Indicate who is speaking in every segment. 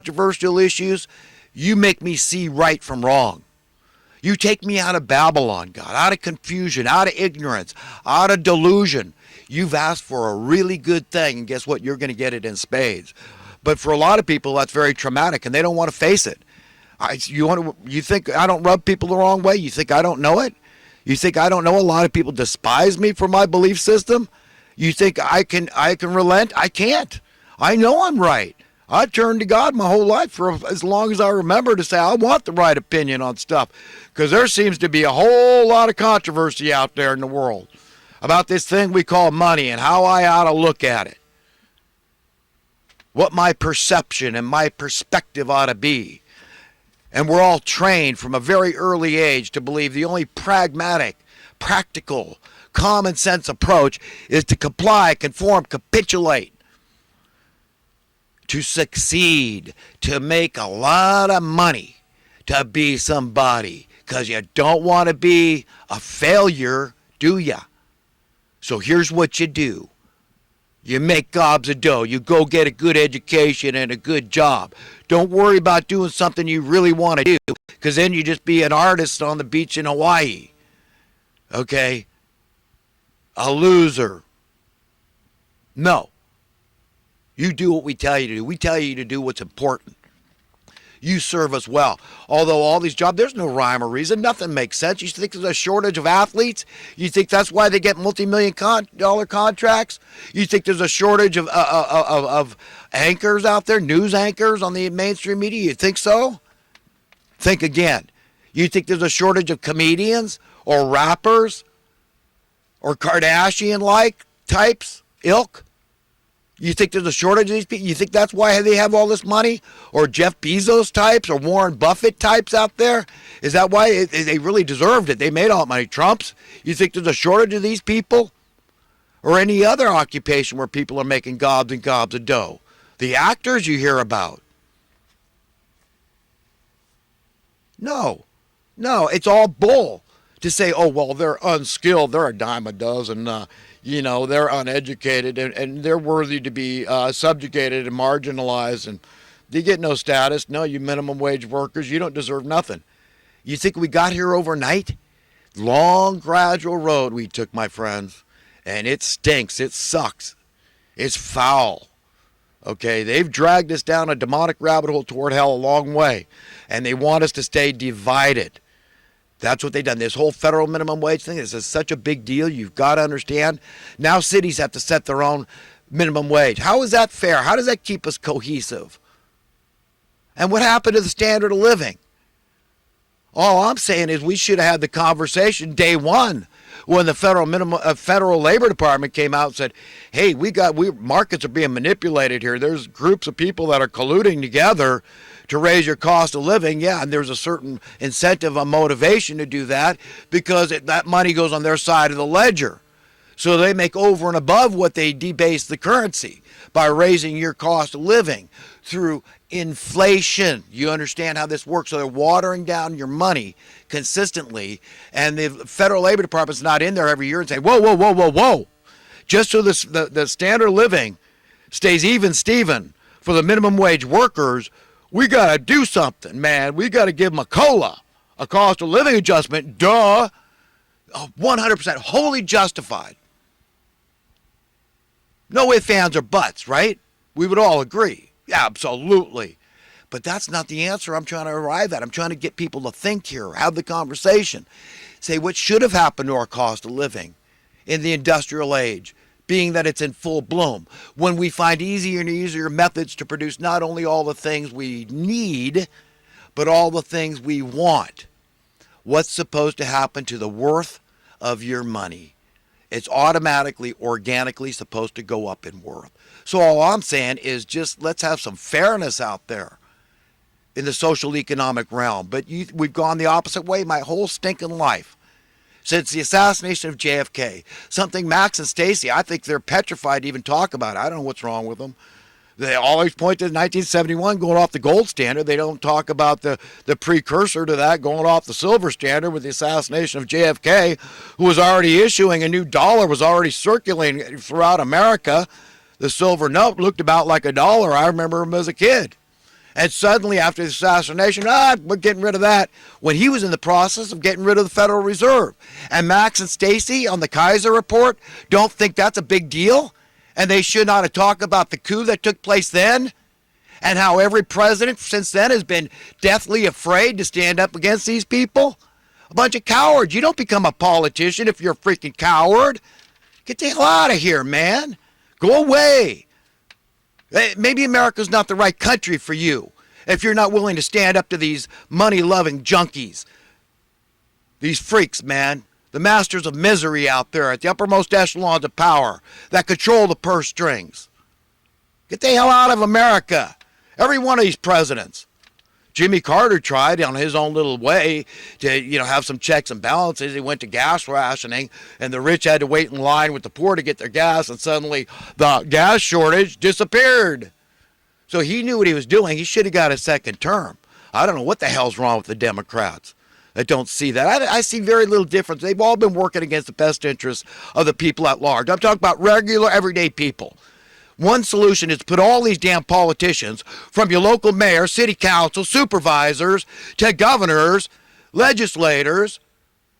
Speaker 1: controversial issues, you make me see right from wrong. You take me out of Babylon, God, out of confusion, out of ignorance, out of delusion. You've asked for a really good thing, and guess what? You're going to get it in spades. But for a lot of people, that's very traumatic, and they don't want to face it. You think I don't rub people the wrong way? You think I don't know it? You think I don't know a lot of people despise me for my belief system? You think I can relent? I can't. I know I'm right. I turned to God my whole life for as long as I remember to say I want the right opinion on stuff, because there seems to be a whole lot of controversy out there in the world about this thing we call money and how I ought to look at it, what my perception and my perspective ought to be. And we're all trained from a very early age to believe the only pragmatic, practical, common sense approach is to comply, conform, capitulate, to succeed, to make a lot of money, to be somebody, because you don't want to be a failure, do ya? So here's what you do. You make gobs of dough. You go get a good education and a good job. Don't worry about doing something you really want to do, because then you just be an artist on the beach in Hawaii. Okay? A loser. No. You do what we tell you to do. We tell you to do what's important. You serve us well. Although all these jobs, there's no rhyme or reason. Nothing makes sense. You think there's a shortage of athletes? You think that's why they get multi-million dollar contracts? You think there's a shortage of anchors out there, news anchors on the mainstream media? You think so? Think again. You think there's a shortage of comedians or rappers or Kardashian-like types, ilk? You think there's a shortage of these people? You think that's why they have all this money? Or Jeff Bezos types or Warren Buffett types out there? Is that why they really deserved it? They made all that money. Trump's? You think there's a shortage of these people? Or any other occupation where people are making gobs and gobs of dough? The actors you hear about? No. No, it's all bull. To say, oh, well, they're unskilled, they're a dime a dozen, they're uneducated, and they're worthy to be subjugated and marginalized, and they get no status. No, you minimum wage workers, you don't deserve nothing. You think we got here overnight? Long, gradual road we took, my friends, and it stinks, it sucks, it's foul. Okay, they've dragged us down a demonic rabbit hole toward hell a long way, and they want us to stay divided. That's what they've done. This whole federal minimum wage thing, this is such a big deal. You've got to understand. Now cities have to set their own minimum wage. How is that fair? How does that keep us cohesive? And what happened to the standard of living? All I'm saying is we should have had the conversation day one when the federal labor department came out and said, hey, markets are being manipulated here. There's groups of people that are colluding together to raise your cost of living. Yeah, and there's a certain incentive, a motivation to do that, because that money goes on their side of the ledger. So they make over and above what they debase the currency by raising your cost of living through inflation. You understand how this works? So they're watering down your money consistently, and the federal labor department's not in there every year and say, whoa, whoa, whoa, whoa, whoa. Just so the standard of living stays even, Steven, for the minimum wage workers, we got to do something, man. We got to give them a COLA, a cost of living adjustment. Duh. 100% wholly justified. No ifs, ands, or buts, right? We would all agree. Yeah, absolutely. But that's not the answer I'm trying to arrive at. I'm trying to get people to think here, have the conversation. Say what should have happened to our cost of living in the industrial age, being that it's in full bloom, when we find easier and easier methods to produce not only all the things we need, but all the things we want. What's supposed to happen to the worth of your money? It's automatically, organically supposed to go up in worth. So all I'm saying is just let's have some fairness out there in the social economic realm. But we've gone the opposite way my whole stinking life. Since the assassination of JFK, something Max and Stacy, I think they're petrified to even talk about it. I don't know what's wrong with them. They always point to 1971 going off the gold standard. They don't talk about the precursor to that going off the silver standard with the assassination of JFK, who was already issuing a new dollar, was already circulating throughout America. The silver note looked about like a dollar. I remember him as a kid. And suddenly, after the assassination, we're getting rid of that. When he was in the process of getting rid of the Federal Reserve. And Max and Stacy on the Kaiser report don't think that's a big deal. And they should not have talked about the coup that took place then. And how every president since then has been deathly afraid to stand up against these people. A bunch of cowards. You don't become a politician if you're a freaking coward. Get the hell out of here, man. Go away. Maybe America's not the right country for you if you're not willing to stand up to these money-loving junkies. These freaks, man. The masters of misery out there at the uppermost echelons of power that control the purse strings. Get the hell out of America. Every one of these presidents. Jimmy Carter tried on his own little way to, have some checks and balances. He went to gas rationing, and the rich had to wait in line with the poor to get their gas, and suddenly the gas shortage disappeared. So he knew what he was doing. He should have got a second term. I don't know what the hell's wrong with the Democrats that don't see that. I see very little difference. They've all been working against the best interests of the people at large. I'm talking about regular, everyday people. One solution is to put all these damn politicians, from your local mayor, city council, supervisors, to governors, legislators,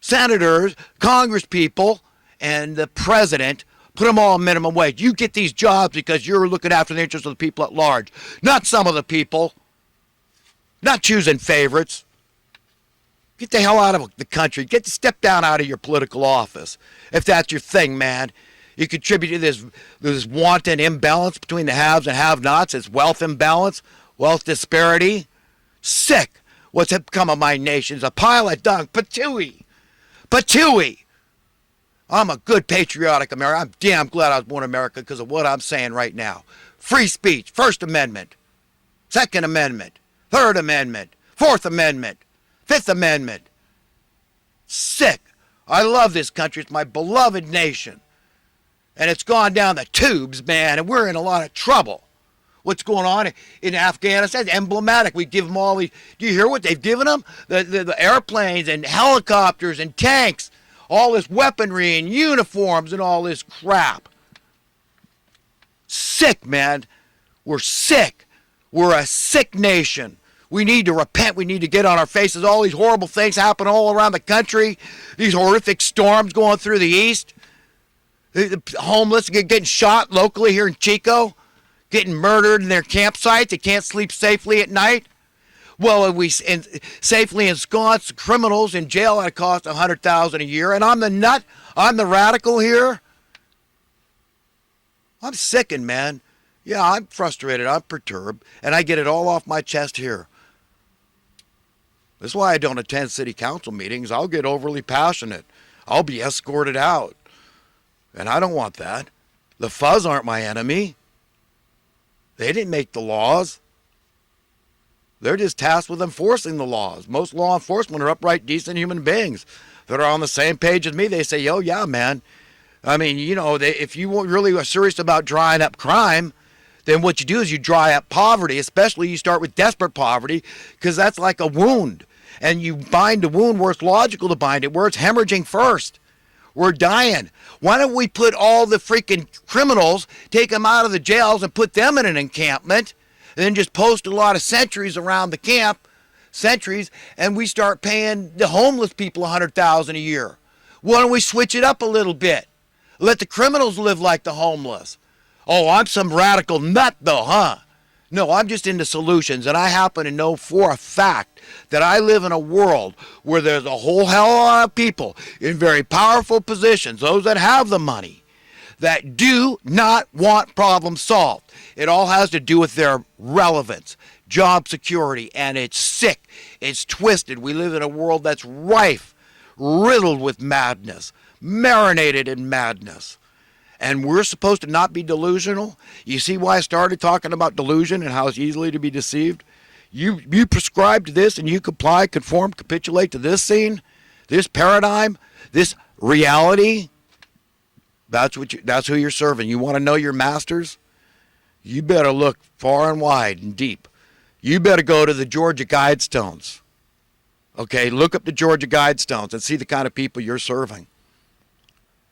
Speaker 1: senators, congresspeople, and the president, put them all on minimum wage. You get these jobs because you're looking after the interests of the people at large, not some of the people, not choosing favorites. Get the hell out of the country. Step down out of your political office, if that's your thing, man. You contribute to this wanton imbalance between the haves and have-nots. It's wealth imbalance, wealth disparity. Sick. What's become of my nation is a pile of dung. Patooey. Patooey. I'm a good patriotic American. I'm damn glad I was born in America because of what I'm saying right now. Free speech, First Amendment, Second Amendment, Third Amendment, Fourth Amendment, Fifth Amendment. Sick. I love this country. It's my beloved nation. And it's gone down the tubes, man, and we're in a lot of trouble. What's going on in Afghanistan is emblematic. We give them all these. Do you hear what they've given them? The airplanes and helicopters and tanks, all this weaponry and uniforms and all this crap. Sick, man. We're sick. We're a sick nation. We need to repent. We need to get on our faces. All these horrible things happen all around the country. These horrific storms going through the east. The homeless getting shot locally here in Chico, getting murdered in their campsites. They can't sleep safely at night. Well, we safely ensconce criminals in jail at a cost of $100,000 a year. And I'm the nut. I'm the radical here. I'm sickened, man. Yeah, I'm frustrated. I'm perturbed. And I get it all off my chest here. That's why I don't attend city council meetings. I'll get overly passionate. I'll be escorted out. And I don't want that. The fuzz aren't my enemy. They didn't make the laws. They're just tasked with enforcing the laws. Most law enforcement are upright, decent human beings that are on the same page as me. They say, yo, yeah, man. I mean, if you really are serious about drying up crime, then what you do is you dry up poverty, especially you start with desperate poverty, because that's like a wound. And you bind the wound where it's logical to bind it, where it's hemorrhaging first. We're dying. Why don't we put all the freaking criminals, take them out of the jails and put them in an encampment, and then just post a lot of sentries around the camp, and we start paying the homeless people $100,000 a year. Why don't we switch it up a little bit? Let the criminals live like the homeless. Oh, I'm some radical nut though, huh? No, I'm just into solutions, and I happen to know for a fact that I live in a world where there's a whole hell of a lot of people in very powerful positions, those that have the money, that do not want problems solved. It all has to do with their relevance, job security, and it's sick. It's twisted. We live in a world that's rife, riddled with madness, marinated in madness. And we're supposed to not be delusional? You see why I started talking about delusion and how it's easily to be deceived? You prescribe to this and you comply, conform, capitulate to this scene, this paradigm, this reality. That's who you're serving. You want to know your masters? You better look far and wide and deep. You better go to the Georgia Guidestones. Okay, look up the Georgia Guidestones and see the kind of people you're serving.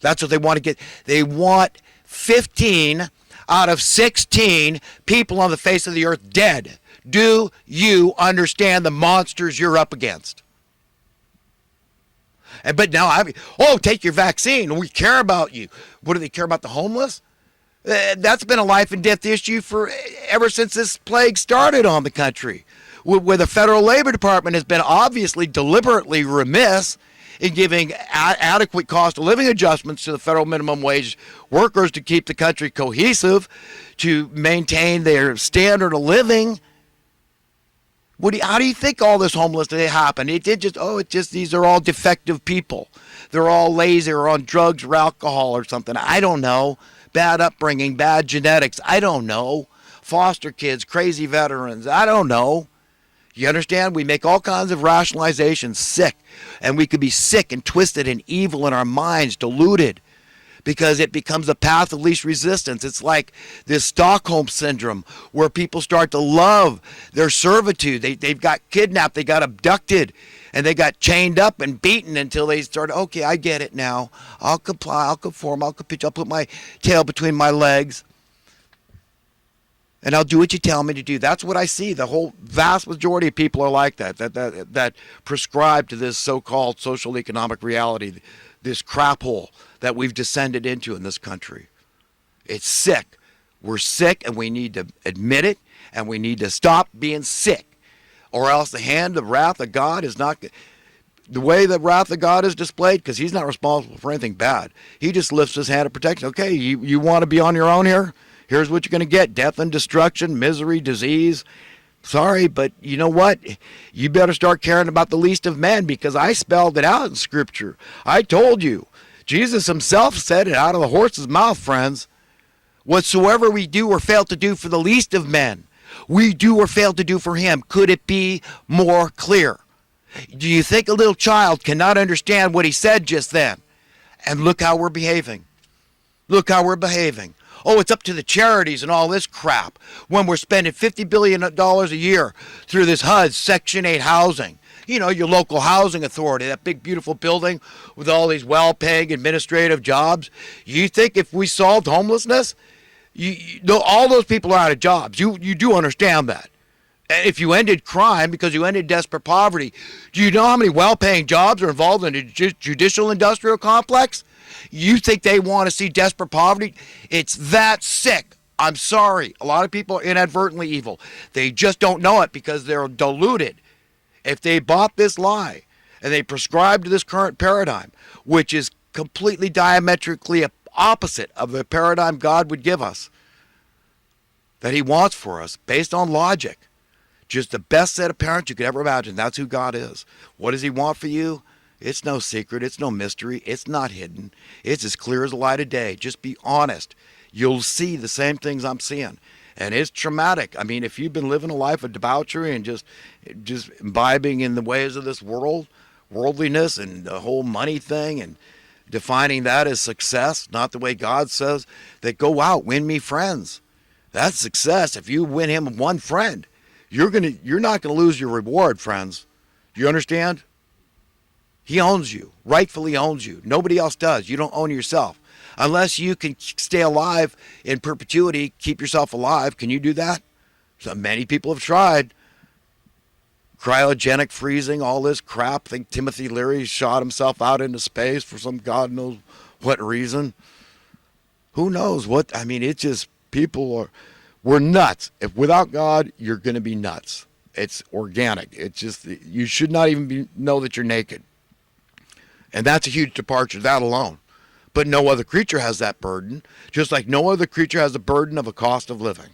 Speaker 1: That's what they want to get. They want 15 out of 16 people on the face of the earth dead. Do you understand the monsters you're up against? But now, take your vaccine. We care about you. What do they care about the homeless? That's been a life and death issue for ever since this plague started on the country, where the federal labor department has been obviously deliberately remiss in giving adequate cost of living adjustments to the federal minimum wage workers to keep the country cohesive, to maintain their standard of living. How do you think all this homelessness happened? These are all defective people. They're all lazy or on drugs or alcohol or something. I don't know. Bad upbringing, bad genetics. I don't know. Foster kids, crazy veterans. I don't know. You understand? We make all kinds of rationalizations, sick. And we could be sick and twisted and evil in our minds, deluded, because it becomes a path of least resistance. It's like this Stockholm syndrome where people start to love their servitude. They've got kidnapped, they got abducted, and they got chained up and beaten until they started, okay, I get it now. I'll comply, I'll conform, I'll capitulate, I'll put my tail between my legs, and I'll do what you tell me to do. That's what I see. The whole vast majority of people are like that prescribe to this so-called social economic reality, this crap hole that we've descended into in this country. It's sick. We're sick, and we need to admit it, and we need to stop being sick, or else the hand of wrath of God is not the way the wrath of God is displayed, because he's not responsible for anything bad. He just lifts his hand of protection. Okay, you want to be on your own here? Here's what you're going to get: death and destruction, misery, disease. Sorry, but you know what? You better start caring about the least of men, because I spelled it out in Scripture. I told you. Jesus himself said it out of the horse's mouth, friends. Whatsoever we do or fail to do for the least of men, we do or fail to do for him. Could it be more clear? Do you think a little child cannot understand what he said just then? And look how we're behaving. Look how we're behaving. Oh, it's up to the charities and all this crap when we're spending $50 billion a year through this HUD Section 8 housing. You know, your local housing authority, that big, beautiful building with all these well-paying administrative jobs. You think if we solved homelessness, all those people are out of jobs. You do understand that. And if you ended crime because you ended desperate poverty, do you know how many well-paying jobs are involved in the judicial industrial complex? You think they want to see desperate poverty? It's that sick. I'm sorry. A lot of people are inadvertently evil. They just don't know it because they're deluded. If they bought this lie and they prescribed to this current paradigm, which is completely diametrically opposite of the paradigm God would give us, that he wants for us, based on logic, just the best set of parents you could ever imagine. That's who God is. What does he want for you? It's no secret. It's no mystery. It's not hidden. It's as clear as the light of day. Just be honest. You'll see the same things I'm seeing. And it's traumatic. I mean, if you've been living a life of debauchery and just imbibing in the ways of this worldliness and the whole money thing and defining that as success, not the way God says, that go out, win me friends. That's success. If you win him one friend, you're not gonna lose your reward, friends. Do you understand? He owns you, rightfully owns you. Nobody else does. You don't own yourself. Unless you can stay alive in perpetuity, keep yourself alive. Can you do that? So many people have tried. Cryogenic freezing, all this crap. I think Timothy Leary shot himself out into space for some God knows what reason. Who knows what? I mean, it's just we're nuts. If without God, you're going to be nuts. It's organic. It's just, you should not even know that you're naked. And that's a huge departure, that alone. But no other creature has that burden, just like no other creature has the burden of a cost of living.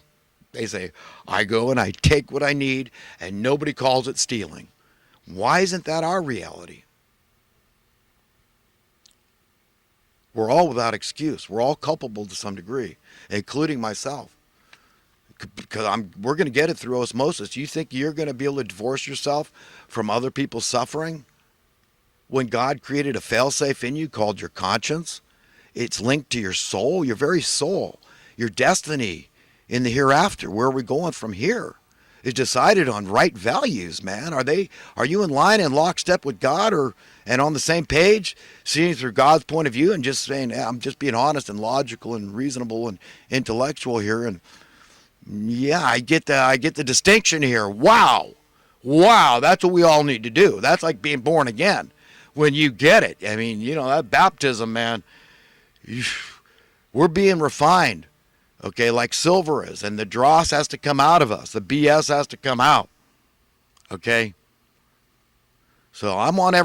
Speaker 1: They say, I go and I take what I need, and nobody calls it stealing. Why isn't that our reality? We're all without excuse. We're all culpable to some degree, including myself. Because we're going to get it through osmosis. You think you're going to be able to divorce yourself from other people's suffering? When God created a failsafe in you called your conscience, it's linked to your soul, your very soul, your destiny in the hereafter. Where are we going from here? Is decided on right values, man. Are you in line and lockstep with God, and on the same page, seeing through God's point of view and just saying, I'm just being honest and logical and reasonable and intellectual here, and Yeah, I get the distinction here. Wow. Wow, that's what we all need to do. That's like being born again. When you get it. I mean, that baptism, man, we're being refined. Okay, like silver is, and the dross has to come out of us. The BS has to come out. Okay? So I'm on